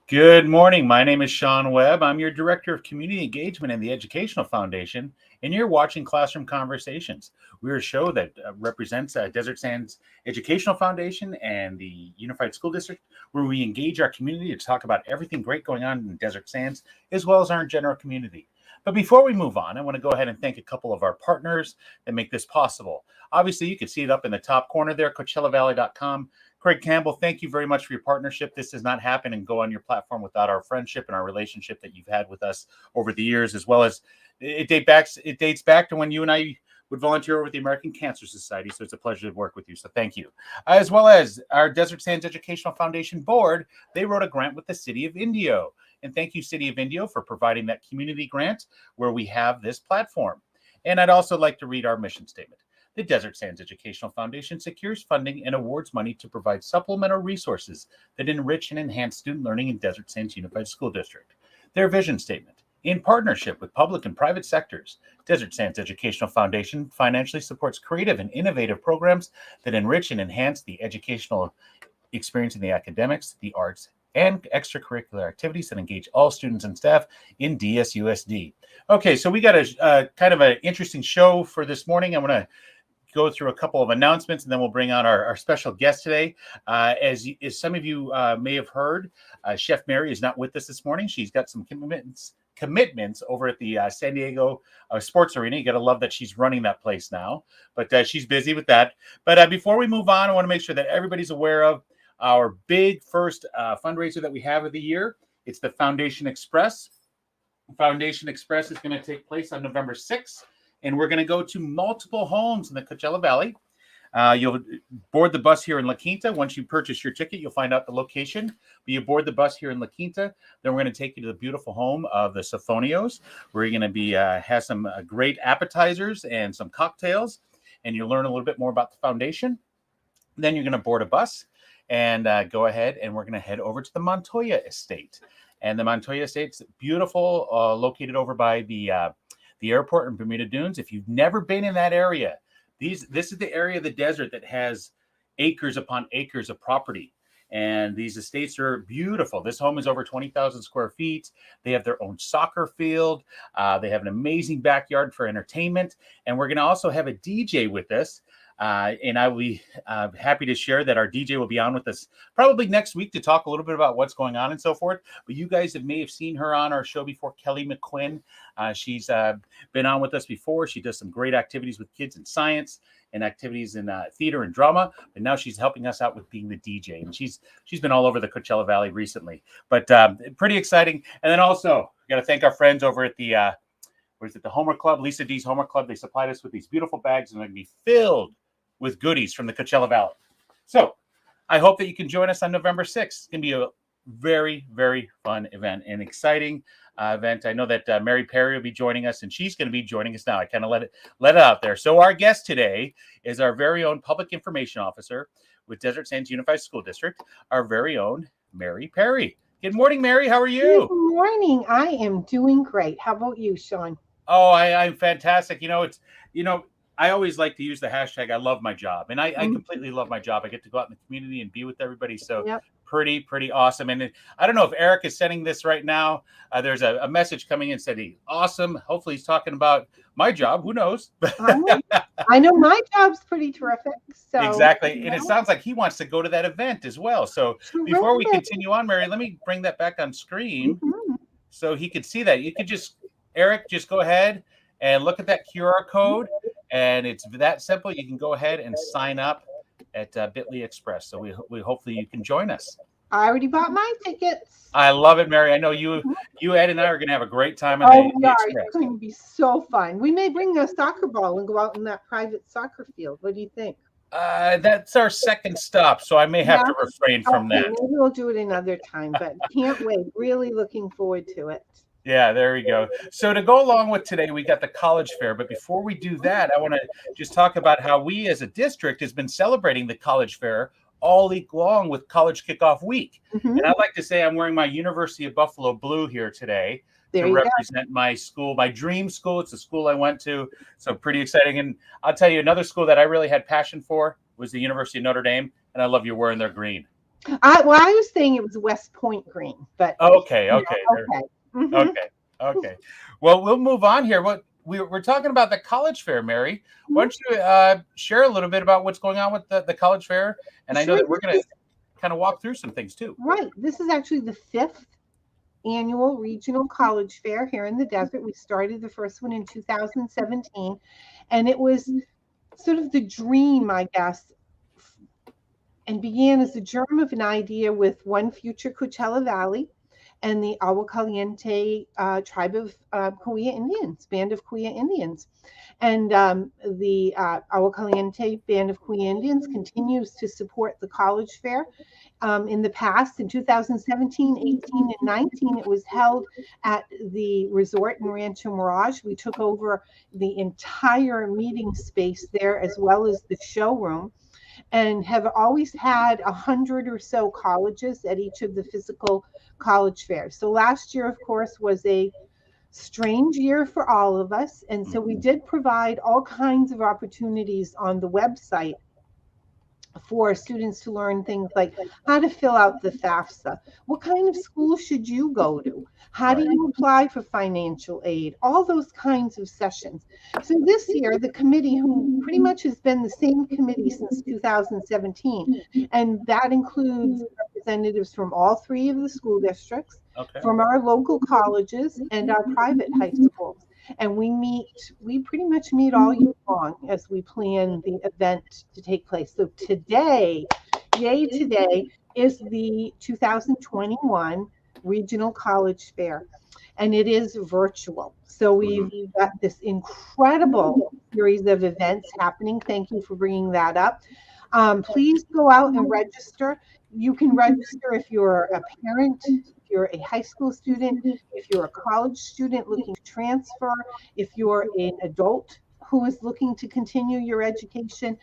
Good morning. My name is Sean Webb. I'm your Director of Community Engagement in the Educational Foundation, and you're watching Classroom Conversations. We're a show that represents Desert Sands Educational Foundation and the Unified School District, where we engage our community to talk about everything great going on in Desert Sands, as well as our general community. But before we move on, I want to go ahead and thank a couple of our partners that make this possible. Obviously, you can see it up in the top corner there, CoachellaValley.com. Craig Campbell, thank you very much for your partnership. This does not happen and go on your platform without our friendship and our relationship that you've had with us over the years, as well as it dates back to when you and I would volunteer with the American Cancer Society. So it's a pleasure to work with you. So thank you. As well as our Desert Sands Educational Foundation board, they wrote a grant with the City of Indio. And thank you, City of Indio, for providing that community grant where we have this platform. And I'd also like to read our mission statement. The Desert Sands Educational Foundation secures funding and awards money to provide supplemental resources that enrich and enhance student learning in Desert Sands Unified School District. Their vision statement. In partnership with public and private sectors, Desert Sands Educational Foundation financially supports creative and innovative programs that enrich and enhance the educational experience in the academics, the arts, and extracurricular activities that engage all students and staff in DSUSD. Okay, so we got a kind of an interesting show for this morning. I want to go through a couple of announcements, and then we'll bring on our special guest today. As some of you may have heard, Chef Mary is not with us this morning. She's got some commitments over at the San Diego Sports Arena. You got to love that she's running that place now, but she's busy with that. But before we move on, I want to make sure that everybody's aware of our big first fundraiser that we have of the year. It's the Foundation Express. Foundation Express is going to take place on November 6th. And we're going to go to multiple homes in the Coachella Valley. You'll board the bus here in La Quinta. Once you purchase your ticket, you'll find out the location. But you board the bus here in La Quinta. Then we're going to take you to the beautiful home of the Sophonios, where you're going to be have some great appetizers and some cocktails. And you'll learn a little bit more about the foundation. Then you're going to board a bus and go ahead, and we're going to head over to the Montoya Estate. And the Montoya Estate's beautiful, located over by the airport in Bermuda Dunes. If you've never been in that area, this is the area of the desert that has acres upon acres of property. And these estates are beautiful. This home is over 20,000 square feet. They have their own soccer field. They have an amazing backyard for entertainment. And we're going to also have a DJ with us. And I will be happy to share that our DJ will be on with us probably next week to talk a little bit about what's going on and so forth. But you guys may have seen her on our show before, Kelly McQuinn. She's been on with us before. She does some great activities with kids in science and activities in theater and drama. But now she's helping us out with being the DJ. And she's been all over the Coachella Valley recently. But pretty exciting. And then also, got to thank our friends over at the the Homework Club, Lisa D's Homework Club. They supplied us with these beautiful bags, and they're going to be filled with goodies from the Coachella Valley. So I hope that you can join us on November 6th. It's going to be a very, very fun event, an exciting event. I know that Mary Perry will be joining us, and she's going to be joining us now. I kind of let it out there. So our guest today is our very own Public Information Officer with Desert Sands Unified School District, our very own Mary Perry. Good morning, Mary. How are you? Good morning. I am doing great. How about you, Sean? Oh, I'm fantastic. I always like to use the hashtag, I love my job. And I completely love my job. I get to go out in the community and be with everybody. So yep. Pretty awesome. And I don't know if Eric is sending this right now. There's a message coming in saying, awesome. Hopefully he's talking about my job. Who knows? I know my job's pretty terrific. So exactly. And it sounds like he wants to go to that event as well. So before we continue on, Mary, let me bring that back on screen so he could see that. You could Eric, just go ahead and look at that QR code. And it's that simple. You can go ahead and sign up at Bitly Express. So we hopefully you can join us. I already bought my tickets. I love it, Mary. I know you, Ed, and I are going to have a great time. It's going to be so fun. We may bring a soccer ball and go out in that private soccer field. What do you think? That's our second stop, so I may have to refrain from that. Maybe we'll do it another time, but can't wait. Really looking forward to it. Yeah, there we go. So to go along with today, we got the college fair. But before we do that, I want to just talk about how we as a district has been celebrating the college fair all week long with College Kickoff Week. And I'd like to say I'm wearing my University of Buffalo blue here today to represent my school, my dream school. It's the school I went to. So pretty exciting. And I'll tell you, another school that I really had passion for was the University of Notre Dame. And I love you wearing their green. I was saying it was West Point Green, but Okay, you okay, know, okay. Mhm. okay, okay. Well, we'll move on here. What we're talking about the college fair, Mary. Why don't you share a little bit about what's going on with the college fair? And I know Sure. that we're going to kind of walk through some things too. Right. This is actually the 5th annual regional college fair here in the desert. We started the first one in 2017, and it was sort of the dream, I guess, and began as a germ of an idea with One Future Coachella Valley and the Agua Caliente tribe of Cahuilla Indians, band of Cahuilla Indians. And the Agua Caliente band of Cahuilla Indians continues to support the college fair. In the past, in 2017, 18, and 19, it was held at the resort in Rancho Mirage. We took over the entire meeting space there as well as the showroom, and have always had 100 or so colleges at each of the physical college fairs. So last year, of course, was a strange year for all of us. And so we did provide all kinds of opportunities on the website for students to learn things like how to fill out the FAFSA. What kind of school should you go to? How do you apply for financial aid? All those kinds of sessions. So this year, the committee, who pretty much has been the same committee since 2017, and that includes representatives from all 3 of the school districts, from our local colleges and our private high schools. And we pretty much meet all year long as we plan the event to take place. So today, yay, today is the 2021 Regional College Fair, and it is virtual. So we've got this incredible series of events happening. Thank you for bringing that up. Please go out and register. You can register if you're a parent, if you're a high school student, if you're a college student looking to transfer, if you're an adult who is looking to continue your education.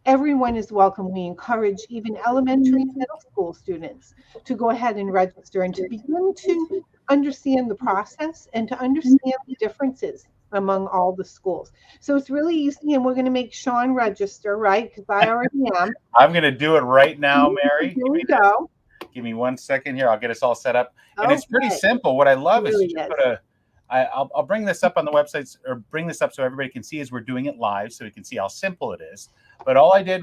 Everyone is welcome. We encourage even elementary and middle school students to go ahead and register and to begin to understand the process and to understand the differences among all the schools. So it's really easy, and we're going to make Sean register, right? Because I already am. I'm going to do it right now, Mary. Here we go. Give me 1 second here. I'll get us all set up. And it's pretty Okay. simple. What I love is Really you just is. put a I'll bring this up on the websites, or bring this up so everybody can see as we're doing it live, so we can see how simple it is. But all I did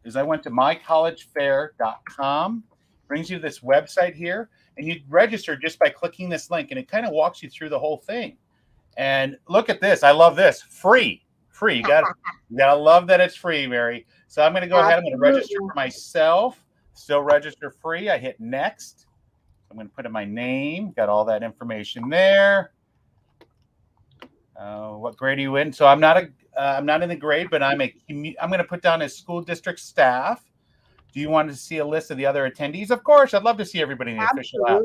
is I went to mycollegefair.com, brings you to this website here, and you register just by clicking this link, and it kind of walks you through the whole thing. And look at this. I love this. Free. You gotta love that it's free, Mary. So I'm going to go ahead. I'm going to register for myself. Still register free. I hit next. I'm going to put in my name. Got all that information there. What grade are you in? So I'm not in the grade, but I'm going to put down as school district staff. Do you want to see a list of the other attendees? Of course, I'd love to see everybody in the official app.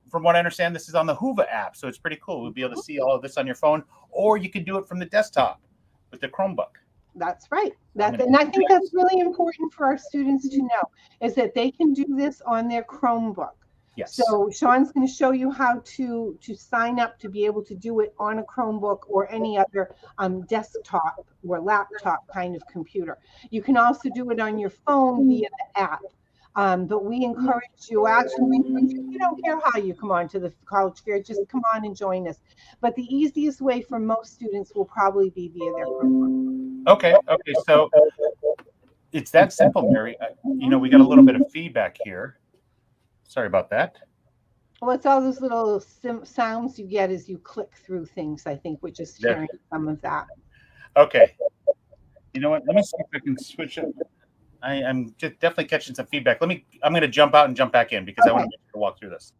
From what I understand, this is on the Hoover app, so it's pretty cool. We'll be able to see all of this on your phone, or you can do it from the desktop with the Chromebook. That's right. And I think that's really important for our students to know, is that they can do this on their Chromebook. Yes. So Sean's going to show you how to sign up to be able to do it on a Chromebook or any other desktop or laptop kind of computer. You can also do it on your phone via the app. But we encourage you, actually, we don't care how you come on to the college fair, just come on and join us. But the easiest way for most students will probably be via their Chromebook. Okay. So it's that simple, Mary. We got a little bit of feedback here. Sorry about that. Well, it's all those little sounds you get as you click through things. I think we're just hearing some of that. Okay. You know what? Let me see if I can switch it. I'm just definitely catching some feedback. I'm going to jump out and jump back in because I want to walk through this.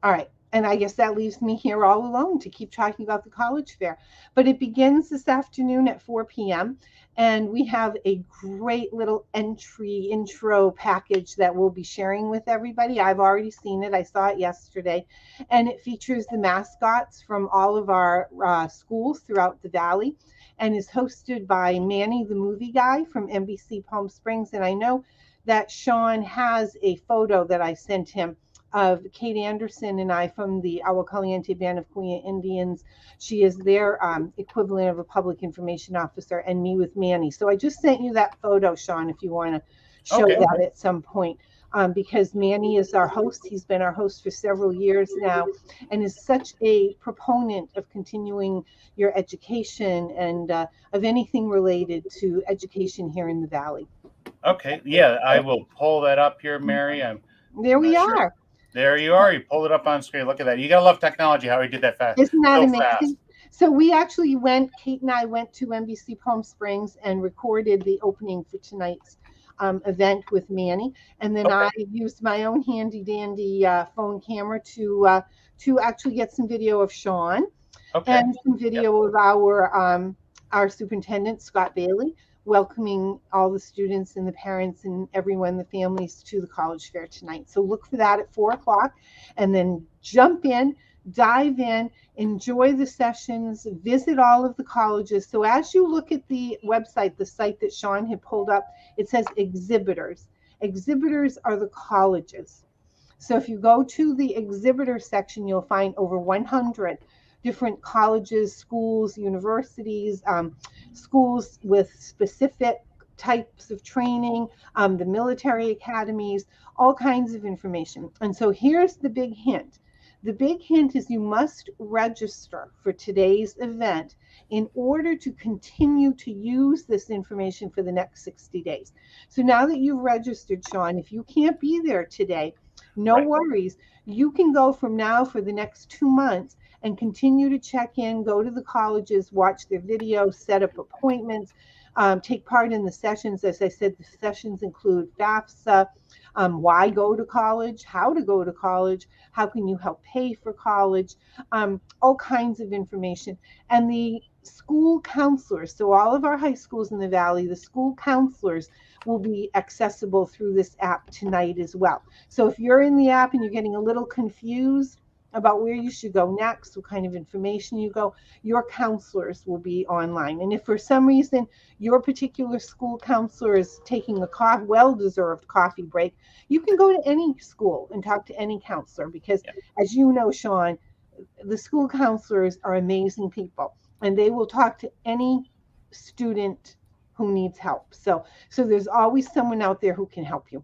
All right. And I guess that leaves me here all alone to keep talking about the college fair. But it begins this afternoon at 4 p.m. And we have a great little intro package that we'll be sharing with everybody. I've already seen it. I saw it yesterday. And it features the mascots from all of our schools throughout the valley, and is hosted by Manny the Movie Guy from NBC Palm Springs. And I know that Sean has a photo that I sent him of Kate Anderson and I from the Agua Caliente Band of Cahuilla Indians. She is their equivalent of a public information officer, and me with Manny. So I just sent you that photo, Sean, if you want to show Okay. that at some point. Because Manny is our host. He's been our host for several years now and is such a proponent of continuing your education and of anything related to education here in the Valley. Okay. Yeah, I will pull that up here, Mary. I'm There we not sure. are. There you are. You pulled it up on screen. Look at that. You gotta love technology. How he did that fast, Isn't that so amazing? fast. So we actually Kate and I went to NBC Palm Springs and recorded the opening for tonight's event with Manny. And then Okay. I used my own handy dandy phone camera to actually get some video of Sean Okay. and some video of our superintendent, Scott Bailey, welcoming all the students and the parents and everyone, the families to the college fair tonight. So look for that at 4 o'clock and then jump in, dive in, enjoy the sessions, visit all of the colleges. So as you look at the website, the site that Sean had pulled up, it says exhibitors. Exhibitors are the colleges. So if you go to the exhibitor section, you'll find over 100 different colleges, schools, universities, schools with specific types of training, the military academies, all kinds of information. And so here's the big hint. The big hint is you must register for today's event in order to continue to use this information for the next 60 days. So now that you've registered, Sean, if you can't be there today, no worries. You can go from now for the next 2 months and continue to check in, go to the colleges, watch their videos, set up appointments, take part in the sessions. As I said, the sessions include FAFSA, why go to college, how to go to college, how can you help pay for college, all kinds of information. And the school counselors, so all of our high schools in the Valley, the school counselors will be accessible through this app tonight as well. So if you're in the app and you're getting a little confused about where you should go next, what kind of information you go, your counselors will be online. And if for some reason your particular school counselor is taking a well-deserved coffee break, you can go to any school and talk to any counselor because, as you know, Sean, the school counselors are amazing people and they will talk to any student who needs help. So there's always someone out there who can help you.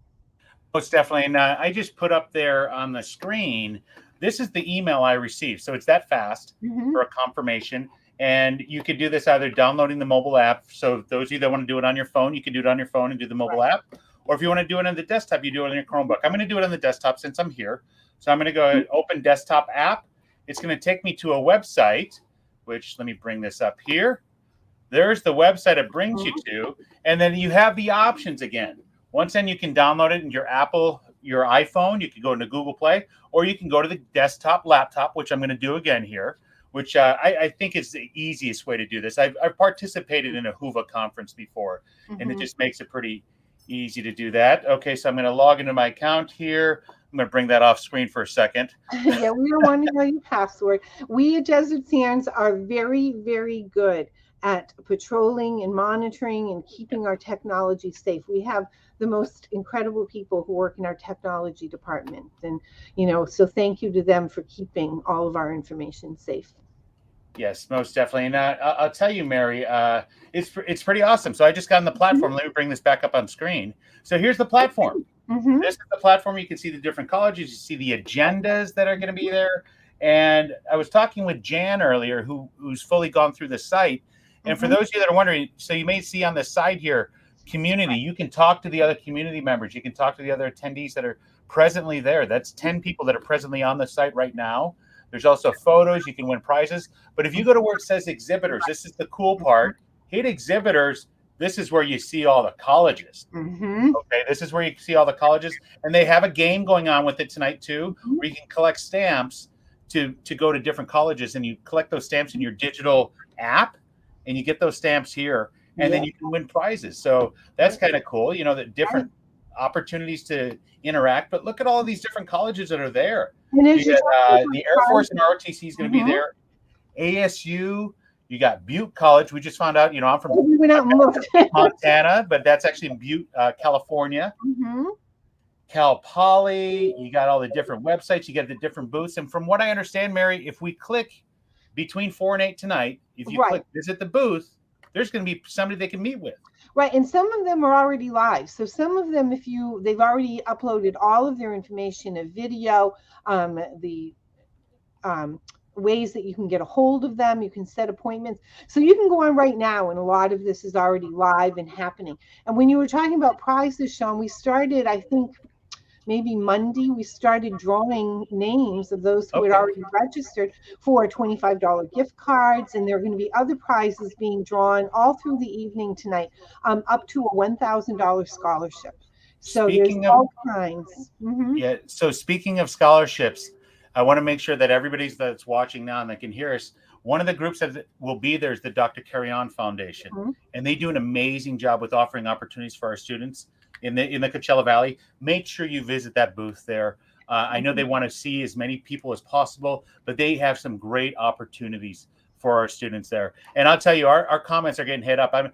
Most definitely. And I just put up there on the screen, this is the email I received. So it's that fast for a confirmation. And you can do this either downloading the mobile app. So those of you that want to do it on your phone, you can do it on your phone and do the mobile app. Or if you want to do it on the desktop, you do it on your Chromebook. I'm going to do it on the desktop since I'm here. So I'm going to go ahead and open desktop app. It's going to take me to a website, which let me bring this up here. There's the website it brings you to. And then you have the options again. Once then you can download it in your your iPhone. You can go into Google Play, or you can go to the desktop laptop, which I'm going to do again here, which I think is the easiest way to do this. I've participated in a HUVA conference before, and it just makes it pretty easy to do that. Okay, so I'm going to log into my account here. I'm going to bring that off screen for a second. Yeah, we don't want to know your password. We at Desert Sands are very, very good at patrolling and monitoring and keeping our technology safe. We have the most incredible people who work in our technology department. And, so thank you to them for keeping all of our information safe. Yes, most definitely. And I'll tell you, Mary, it's pretty awesome. So I just got on the platform. Let me bring this back up on screen. So here's the platform. This is the platform. You can see the different colleges. You see the agendas that are going to be there. And I was talking with Jan earlier, who's fully gone through the site. And for those of you that are wondering, so you may see on the side here, community. You can talk to the other community members. You can talk to the other attendees that are presently there. That's 10 people that are presently on the site right now. There's also photos. You can win prizes. But if you go to where it says exhibitors, this is the cool part. Hit exhibitors. This is where you see all the colleges. Okay, this is where you see all the colleges. And they have a game going on with it tonight, too, where you can collect stamps to go to different colleges. And you collect those stamps in your digital app. And you get those stamps here, and then you can win prizes. So that's kind of cool, the different opportunities to interact. But look at all of these different colleges that are there. You got, the Air Force and ROTC is going to be there. ASU, you got Butte College. We just found out, I'm from Montana, but that's actually in Butte, California. Cal Poly, you got all the different websites. You get the different booths. And from what I understand, Mary, if we click between 4 and 8 tonight, if you click visit the booth, there's going to be somebody they can meet with. Right, and some of them are already live. So some of them, they've already uploaded all of their information, a video, the ways that you can get a hold of them. You can set appointments. So you can go on right now, and a lot of this is already live and happening. And when you were talking about prizes, Sean, we started, I think, maybe Monday, we started drawing names of those who had already registered for $25 gift cards. And there are going to be other prizes being drawn all through the evening tonight, up to a $1,000 scholarship. So there's all kinds. Yeah. So speaking of scholarships, I want to make sure that everybody that's watching now and that can hear us, one of the groups that will be there is the Dr. Carry On Foundation. And they do an amazing job with offering opportunities for our students in the Coachella Valley. Make sure you visit that booth there. I know they want to see as many people as possible, but they have some great opportunities for our students there. And I'll tell you, our comments are getting hit up. I'm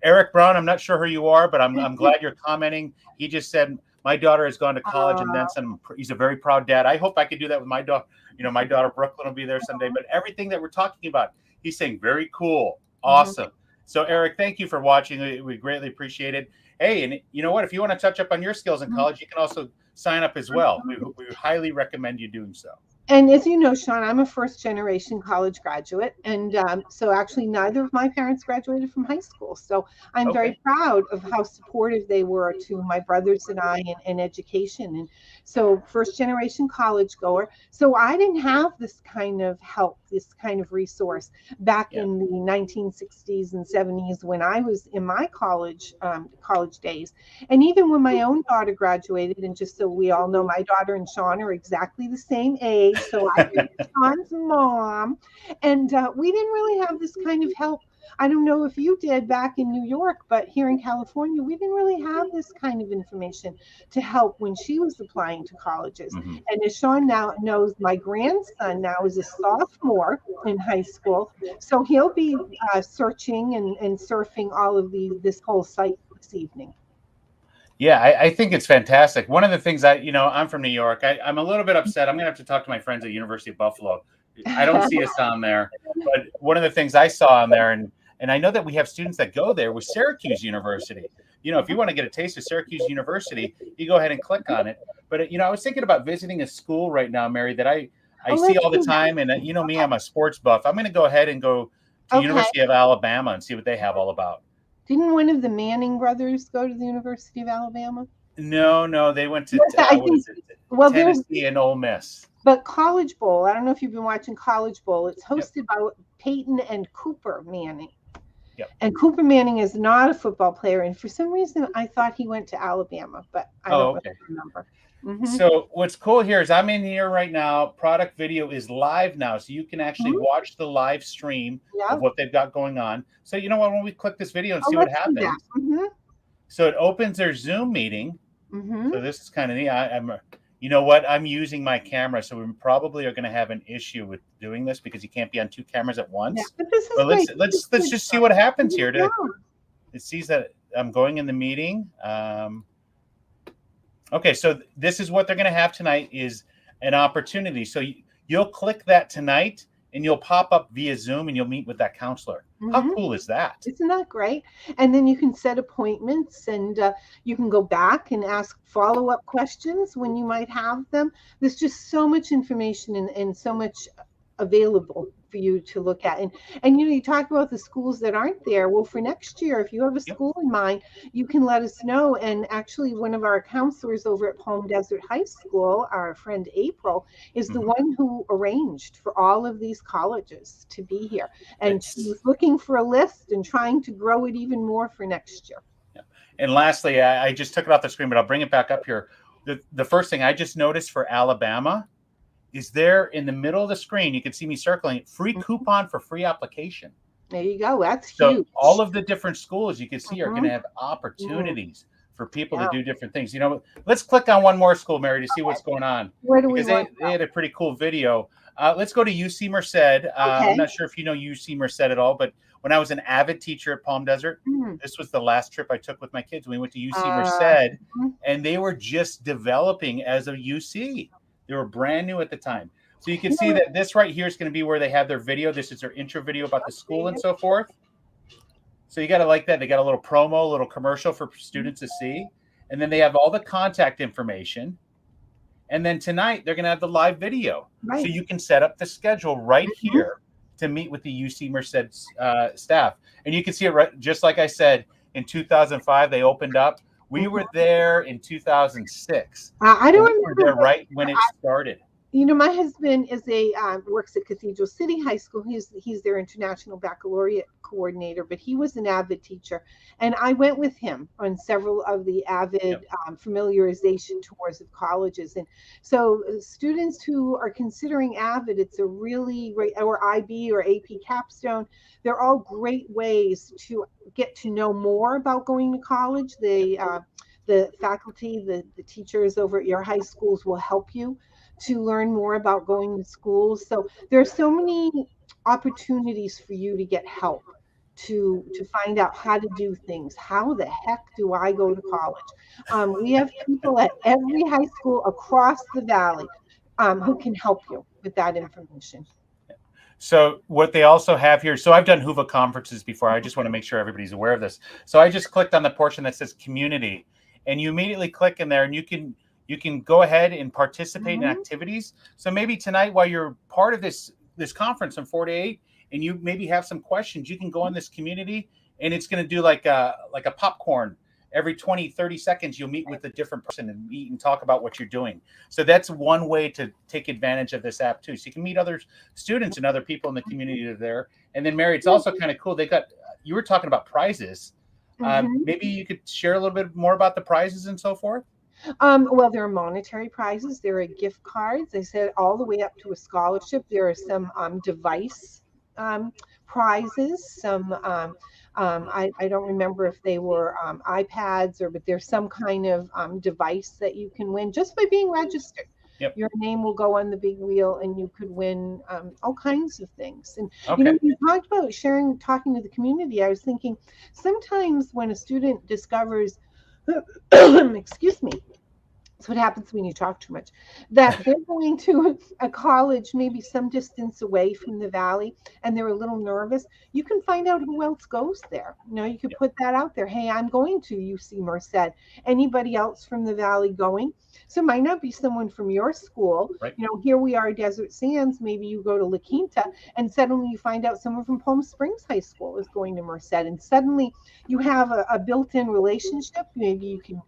Eric Brown. I'm not sure who you are, but I'm glad you're commenting. He just said, my daughter has gone to college and then some. He's a very proud dad. I hope I could do that with my daughter. You know, my daughter Brooklyn will be there someday. But everything that we're talking about, he's saying very cool, awesome. So Eric, thank you for watching. We greatly appreciate it. Hey, and you know what? If you want to touch up on your skills in college, you can also sign up as well. We highly recommend you doing so. And as you know, Sean, I'm a first-generation college graduate. And so actually neither of my parents graduated from high school. So I'm very proud of how supportive they were to my brothers and I in education. And so first-generation college goer. So I didn't have this kind of help, this kind of resource back in the 1960s and 70s when I was in my college days. And even when my own daughter graduated, and just so we all know, my daughter and Sean are exactly the same age. So I was Sean's mom, and we didn't really have this kind of help. I don't know if you did back in New York, but here in California, we didn't really have this kind of information to help when she was applying to colleges. And as Sean now knows, my grandson now is a sophomore in high school, so he'll be searching and surfing all of this whole site this evening. Yeah, I think it's fantastic. One of the things I'm from New York. I'm a little bit upset. I'm going to have to talk to my friends at University of Buffalo. I don't see us on there. But one of the things I saw on there, and I know that we have students that go there, was Syracuse University. You know, if you want to get a taste of Syracuse University, you go ahead and click on it. But, I was thinking about visiting a school right now, Mary, that I see all the time. And you know me, I'm a sports buff. I'm going to go ahead and go to University of Alabama and see what they have all about. Didn't one of the Manning brothers go to the University of Alabama? No, they went to Tennessee and Ole Miss. But College Bowl, I don't know if you've been watching College Bowl. It's hosted by Peyton and Cooper Manning. And Cooper Manning is not a football player, and for some reason I thought he went to Alabama, but I don't really remember. So what's cool here is I'm in here right now. Product video is live now, so you can actually watch the live stream of what they've got going on. So you know what? When we click this video and see what happens, so it opens their Zoom meeting. So this is kind of neat. You know what? I'm using my camera, so we probably are going to have an issue with doing this because you can't be on two cameras at once. But let's just see what happens here. It sees that I'm going in the meeting. Okay, so this is what they're going to have tonight is an opportunity. So you'll click that tonight, and you'll pop up via Zoom, and you'll meet with that counselor. How cool is that? Isn't that great? And then you can set appointments, and you can go back and ask follow-up questions when you might have them. There's just so much information and so much available for you to look at. And you talk about the schools that aren't there. Well, for next year, if you have a school in mind, you can let us know. And actually, one of our counselors over at Palm Desert High School, our friend April, is the one who arranged for all of these colleges to be here. And she was looking for a list and trying to grow it even more for next year. And lastly, I just took it off the screen, but I'll bring it back up here. The first thing I just noticed for Alabama is there in the middle of the screen. You can see me circling it. Free coupon for free application. There you go. That's so huge. All of the different schools you can see are going to have opportunities for people to do different things. Let's click on one more school, Mary, to see what's going on. Where do we want? They had a pretty cool video. Let's go to UC Merced. I'm not sure if you know UC Merced at all, but when I was an avid teacher at Palm Desert, this was the last trip I took with my kids. We went to UC Merced, and they were just developing as a UC. They were brand new at the time. So you can see that this right here is going to be where they have their video. This is their intro video about the school and so forth. So you got to like that. They got a little promo, a little commercial for students to see. And then they have all the contact information. And then tonight they're going to have the live video. Right. So you can set up the schedule right here to meet with the UC Merced staff. And you can see it right, just like I said, in 2005, they opened up. We were there in 2006. I don't We were there right when it started. You know, my husband is works at Cathedral City High School. He's their international baccalaureate coordinator, but he was an avid teacher, and I went with him on several of the avid familiarization tours of colleges. And so, students who are considering avid, it's a really great, or IB or AP capstone. They're all great ways to get to know more about going to college. The faculty, the teachers over at your high schools will help you to learn more about going to schools. So there are so many opportunities for you to get help, to find out how to do things. How the heck do I go to college? We have people at every high school across the valley who can help you with that information. So what they also have here, so I've done HUVA conferences before. I just want to make sure everybody's aware of this. So I just clicked on the portion that says community, and you immediately click in there, and you can go ahead and participate in activities. So maybe tonight, while you're part of this conference from 4 to 8, and you maybe have some questions, you can go on this community, and it's going to do like a popcorn. Every 20, 30 seconds, you'll meet with a different person and meet and talk about what you're doing. So that's one way to take advantage of this app too. So you can meet other students and other people in the community that are there. And then Mary, it's also kind of cool. You were talking about prizes. Maybe you could share a little bit more about the prizes and so forth. Well, there are monetary prizes. There are gift cards. They said all the way up to a scholarship. There are some device prizes. Some I don't remember if they were iPads but there's some kind of device that you can win just by being registered. Yep. Your name will go on the big wheel, and you could win all kinds of things. And you know, you talked about talking to the community. I was thinking sometimes when a student discovers excuse me, that's what happens when you talk too much, that they're going to a college maybe some distance away from the valley, and they're a little nervous. You can find out who else goes there. You know, you could put that out there. Hey, I'm going to UC Merced. Anybody else from the valley going? So it might not be someone from your school. Right. You know, here we are at Desert Sands. Maybe you go to La Quinta, and suddenly you find out someone from Palm Springs High School is going to Merced, and suddenly you have a built-in relationship. Maybe you can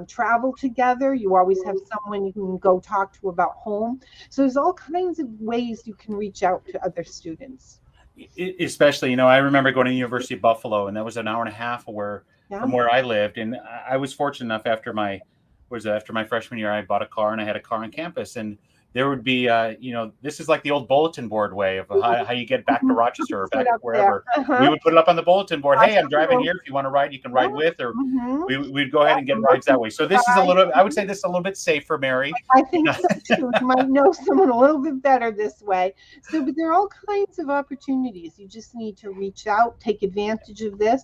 travel together. You always have someone you can go talk to about home. So there's all kinds of ways you can reach out to other students. Especially, you know, I remember going to the University of Buffalo, and that was an hour and a half from where I lived. And I was fortunate enough after my freshman year, I bought a car, and I had a car on campus, and there would be, you know, this is like the old bulletin board way of how you get back to Rochester or back to wherever. We would put it up on the bulletin board. Hey, I'm driving here. If you want to ride, you can ride with, or we'd go ahead and get rides that way. So this is I would say this is a little bit safer, Mary. I think so too. You might know someone a little bit better this way. So, but there are all kinds of opportunities. You just need to reach out, take advantage of this.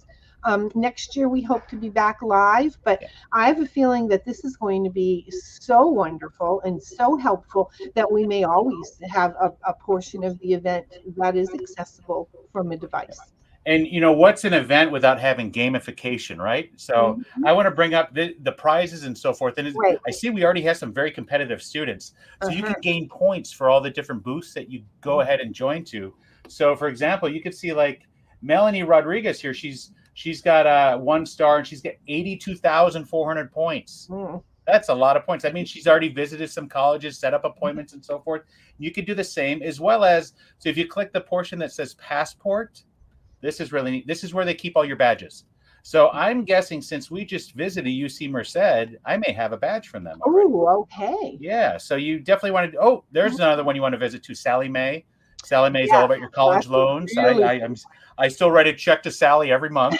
Next year, we hope to be back live, but I have a feeling that this is going to be so wonderful and so helpful that we may always have a portion of the event that is accessible from a device. And, you know, what's an event without having gamification, right? So I want to bring up the prizes and so forth. And I see we already have some very competitive students. So you can gain points for all the different booths that you go ahead and join to. So, for example, you could see like Melanie Rodriguez here. She's got 1 star, and she's got 82,400 points. That's a lot of points. That means she's already visited some colleges, set up appointments and so forth. You could do the same, as well as, so if you click the portion that says passport, this is really neat. This is where they keep all your badges. So I'm guessing since we just visited UC Merced, I may have a badge from them. Oh, okay. Yeah. So you definitely want to, there's another one you want to visit too, Sally Mae. Sally Mae is all about your college loans. Really? I still write a check to Sally every month.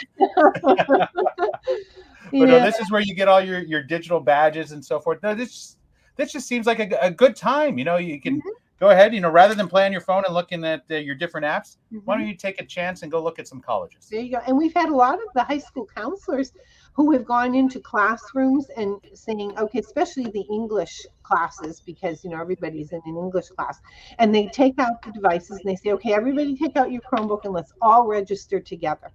But no, this is where you get all your digital badges and so forth. No, this just seems like a good time. You know, you can go ahead, you know, rather than play on your phone and looking at your different apps, why don't you take a chance and go look at some colleges? There you go. And we've had a lot of the high school counselors who have gone into classrooms and saying, okay, especially the English classes, because, you know, everybody's in an English class, and they take out the devices and they say, okay, everybody take out your Chromebook and let's all register together.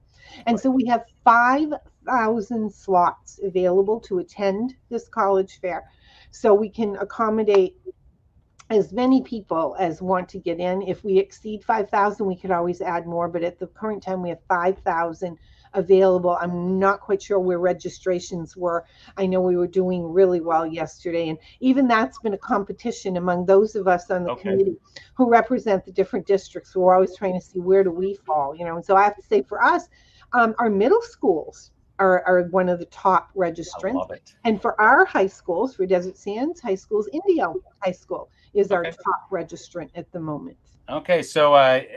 And so we have 5,000 slots available to attend this college fair. So we can accommodate as many people as want to get in. If we exceed 5,000, we could always add more, but at the current time, we have 5,000 available. I'm not quite sure where registrations were. I know we were doing really well yesterday, and even that's been a competition among those of us on the committee who represent the different districts. We're always trying to see where do we fall, and so I have to say for us, our middle schools are one of the top registrants. And for our high schools, for Desert Sands High Schools, Indio High School is our top registrant at the moment. Okay, so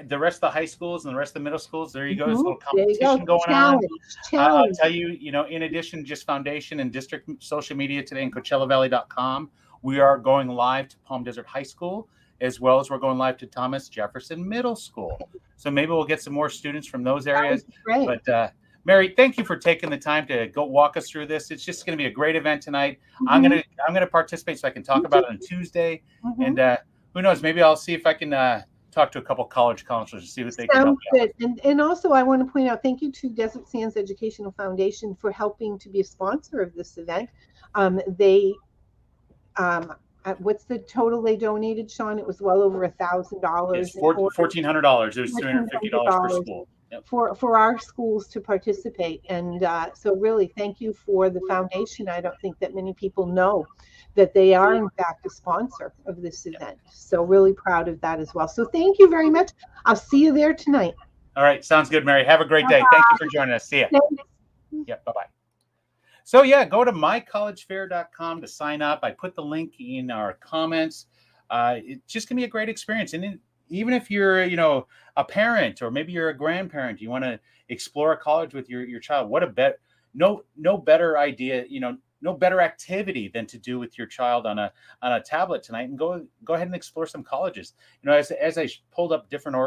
the rest of the high schools and the rest of the middle schools, there you go. There's a little competition going on. I'll tell you, in addition, just foundation and district social media today and CoachellaValley.com, we are going live to Palm Desert High School, as well as we're going live to Thomas Jefferson Middle School. So maybe we'll get some more students from those areas. Great. But Mary, thank you for taking the time to go walk us through this. It's just going to be a great event tonight. I'm gonna participate so I can talk about it on Tuesday. And who knows, maybe I'll see if I can talk to a couple college counselors to see what they can help me out. And also I want to point out, thank you to Desert Sands Educational Foundation for helping to be a sponsor of this event. What's the total they donated, Sean? It was well over $1,000. It's $1,400. It was $350 per school. Yep. For our schools to participate. And so really, thank you for the foundation. I don't think that many people know that they are, in fact, a sponsor of this event. So really proud of that as well. So thank you very much. I'll see you there tonight. All right. Sounds good, Mary. Have a great day. Thank you for joining us. See ya. Yeah, bye-bye. So yeah, go to mycollegefair.com to sign up. I put the link in our comments. It's just going to be a great experience. And even if you're, a parent, or maybe you're a grandparent, you want to explore a college with your child, what a no better idea, no better activity than to do with your child on a tablet tonight, and go ahead and explore some colleges. As I pulled up different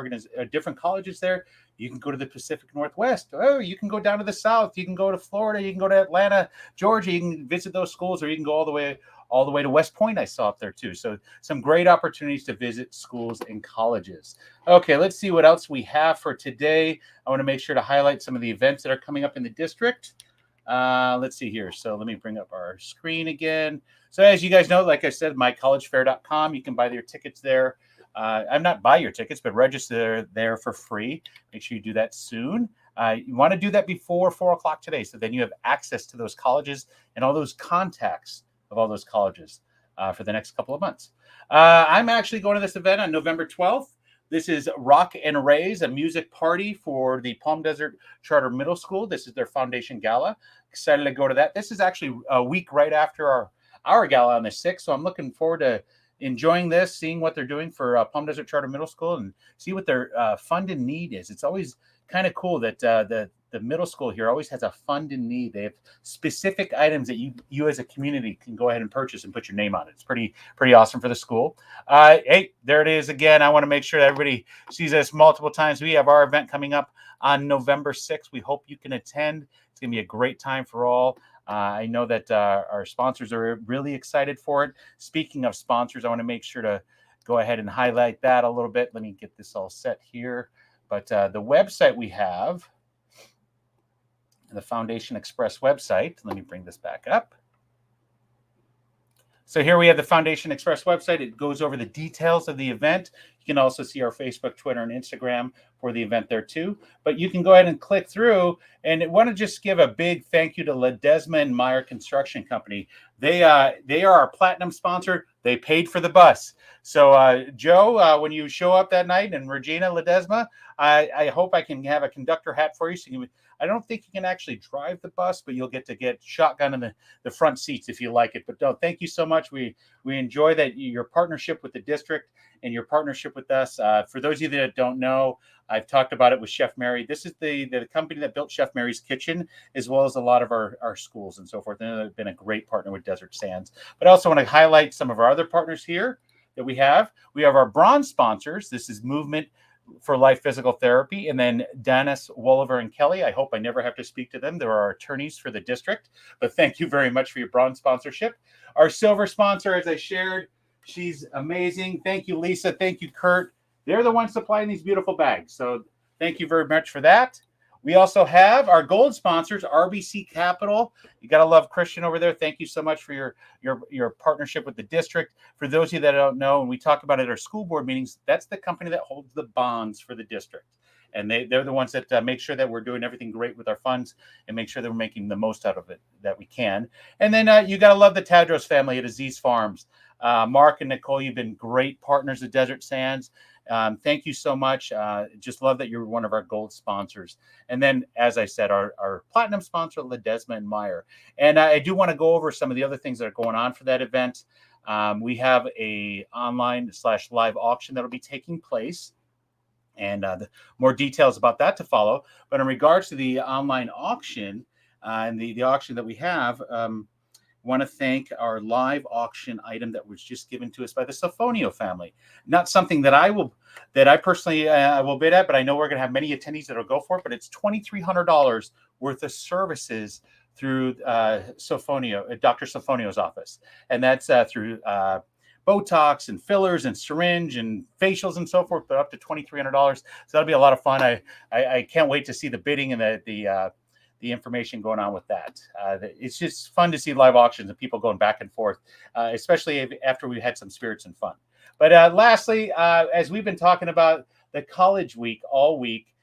colleges there, you can go to the Pacific Northwest. Oh, you can go down to the South. You can go to Florida. You can go to Atlanta, Georgia. You can visit those schools, or you can go all the way to West Point. I saw up there too. So some great opportunities to visit schools and colleges. Okay, let's see what else we have for today. I want to make sure to highlight some of the events that are coming up in the district. Let's see here. So let me bring up our screen again. So as you guys know, like I said, mycollegefair.com, you can buy your tickets there. I'm not buy your tickets, but register there for free. Make sure you do that soon. You want to do that before 4 o'clock today, so then you have access to those colleges and all those contacts of all those colleges for the next couple of months. I'm actually going to this event on November 12th. This is Rock and Raise, a music party for the Palm Desert Charter Middle School. This is their foundation gala. Excited to go to that. This is actually a week right after our gala on the 6th, so I'm looking forward to enjoying this, seeing what they're doing for Palm Desert Charter Middle School, and see what their fund and need is. It's always kind of cool that the middle school here always has a fund and need. They have specific items that you as a community can go ahead and purchase and put your name on it. It's pretty awesome for the school. Hey, there it is again. I want to make sure that everybody sees this multiple times. We have our event coming up on November 6th. We hope you can attend. It's going to be a great time for all. I know that our sponsors are really excited for it. Speaking of sponsors, I want to make sure to go ahead and highlight that a little bit. Let me get this all set here. But the website we have, the Foundation Express website. Let me bring this back up. So here we have the Foundation Express website. It goes over the details of the event. You can also see our Facebook, Twitter, and Instagram for the event there too. But you can go ahead and click through. And I want to just give a big thank you to Ledesma and Meyer Construction Company. They are our platinum sponsor. They paid for the bus. So Joe, when you show up that night, and Regina Ledesma, I hope I can have a conductor hat for you. So I don't think you can actually drive the bus, but you'll get to get shotgun in the front seats if you like it. But no, thank you so much. We enjoy that your partnership with the district and your partnership with us. For those of you that don't know, I've talked about it with Chef Mary. This is the company that built Chef Mary's Kitchen, as well as a lot of our schools and so forth. And they've been a great partner with Desert Sands. But I also want to highlight some of our other partners here that we have. We have our bronze sponsors. This is Movement for Life Physical Therapy, and then Dennis, Wolliver, and Kelly. I hope I never have to speak to them. They're our attorneys for the district, but thank you very much for your bronze sponsorship. Our silver sponsor, as I shared, she's amazing. Thank you, Lisa. Thank you, Kurt. They're the ones supplying these beautiful bags. So thank you very much for that. We also have our gold sponsors, RBC Capital. You got to love Christian over there. Thank you so much for your partnership with the district. For those of you that don't know, and we talk about it at our school board meetings, that's the company that holds the bonds for the district. And they're the ones that make sure that we're doing everything great with our funds and make sure that we're making the most out of it that we can. And then you got to love the Tadros family at Aziz Farms. Mark and Nicole, you've been great partners at Desert Sands. Thank you so much. Just love that you're one of our gold sponsors. And then, as I said, our platinum sponsor, Ledesma and Meyer. And I do want to go over some of the other things that are going on for that event. We have a online/live auction that'll be taking place. And more details about that to follow. But in regards to the online auction and the auction that we have, want to thank our live auction item that was just given to us by the Sofonio family. Not something that I personally will bid at, but I know we're going to have many attendees that will go for it. But it's $2,300 worth of services through Sofonio, Dr. Sofonio's office, and that's through Botox and fillers and syringe and facials and so forth, but up to $2,300. So that'll be a lot of fun. I can't wait to see the bidding and the information going on with that. It's just fun to see live auctions and people going back and forth, especially after we had some spirits and fun. But lastly, as we've been talking about the college week all week,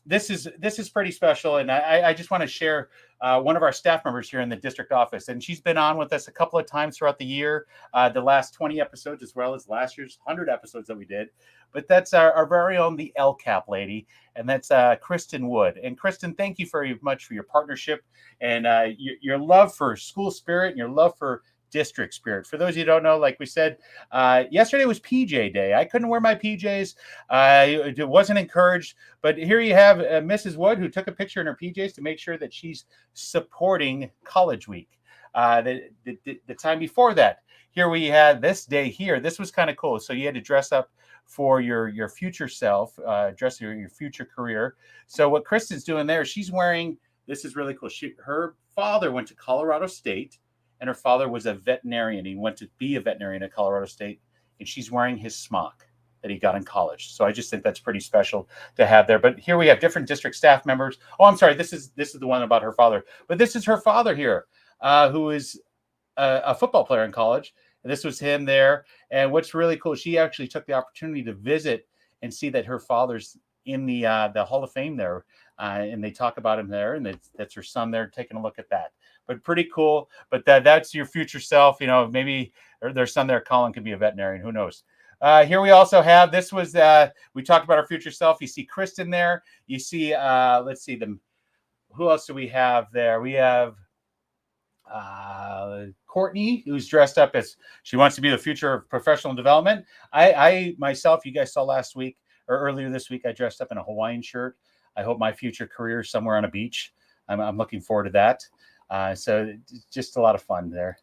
this is pretty special, and I just want to share one of our staff members here in the district office, and she's been on with us a couple of times throughout the year, the last 20 episodes as well as last year's 100 episodes that we did. But that's our very own, the LCAP lady, and that's Kristen Wood. And Kristen, thank you very much for your partnership and your love for school spirit and your love for district spirit. For those of you who don't know, like we said, yesterday was PJ Day. I couldn't wear my PJs. It wasn't encouraged. But here you have Mrs. Wood, who took a picture in her PJs to make sure that she's supporting College Week. The time before that, here we had this day here. This was kind of cool. So you had to dress up for your future self, dress your future career. So what Kristen's doing there, she's wearing, this is really cool. Her father went to Colorado State, and her father was a veterinarian. He went to be a veterinarian at Colorado State, and she's wearing his smock that he got in college. So I just think that's pretty special to have there. But here we have different district staff members. Oh, I'm sorry. This is the one about her father. But this is her father here, who is a football player in college. And this was him there. And what's really cool, she actually took the opportunity to visit and see that her father's in the Hall of Fame there. And they talk about him there, and that's her son there taking a look at that. But pretty cool. But that's your future self. You know, maybe their son there, Colin, could be a veterinarian. Who knows? Here we also have, this was, we talked about our future self. You see Kristen there. You see, let's see, who else do we have there? We have Courtney, who's dressed up as, she wants to be the future of professional development. I myself, you guys saw last week or earlier this week, I dressed up in a Hawaiian shirt. I hope my future career is somewhere on a beach. I'm looking forward to that. So just a lot of fun there.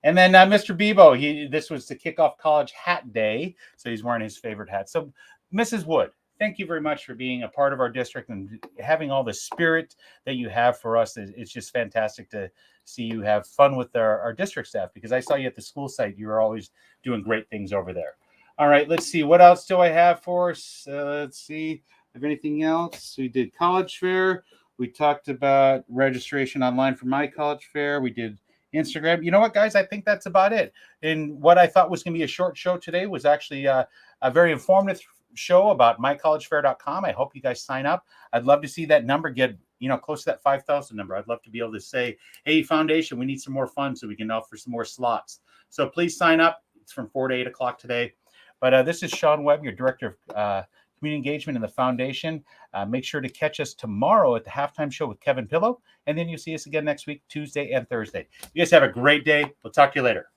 And then Mr. Bebo, this was the kickoff college hat day. So he's wearing his favorite hat. So Mrs. Wood, thank you very much for being a part of our district and having all the spirit that you have for us. It's just fantastic to see you have fun with our district staff, because I saw you at the school site. You were always doing great things over there. All right, let's see. What else do I have for us? Let's see if anything else. We did college fair. We talked about registration online for my college fair. We did Instagram. You know what, guys? I think that's about it. And what I thought was going to be a short show today was actually a very informative show about mycollegefair.com. I hope you guys sign up. I'd love to see that number get, close to that 5,000 number. I'd love to be able to say, hey, foundation, we need some more funds so we can offer some more slots. So please sign up. It's from 4 to 8 o'clock today. But this is Sean Webb, your director of community engagement in the foundation. Make sure to catch us tomorrow at the halftime show with Kevin Pillow. And then you'll see us again next week, Tuesday and Thursday. You guys have a great day. We'll talk to you later.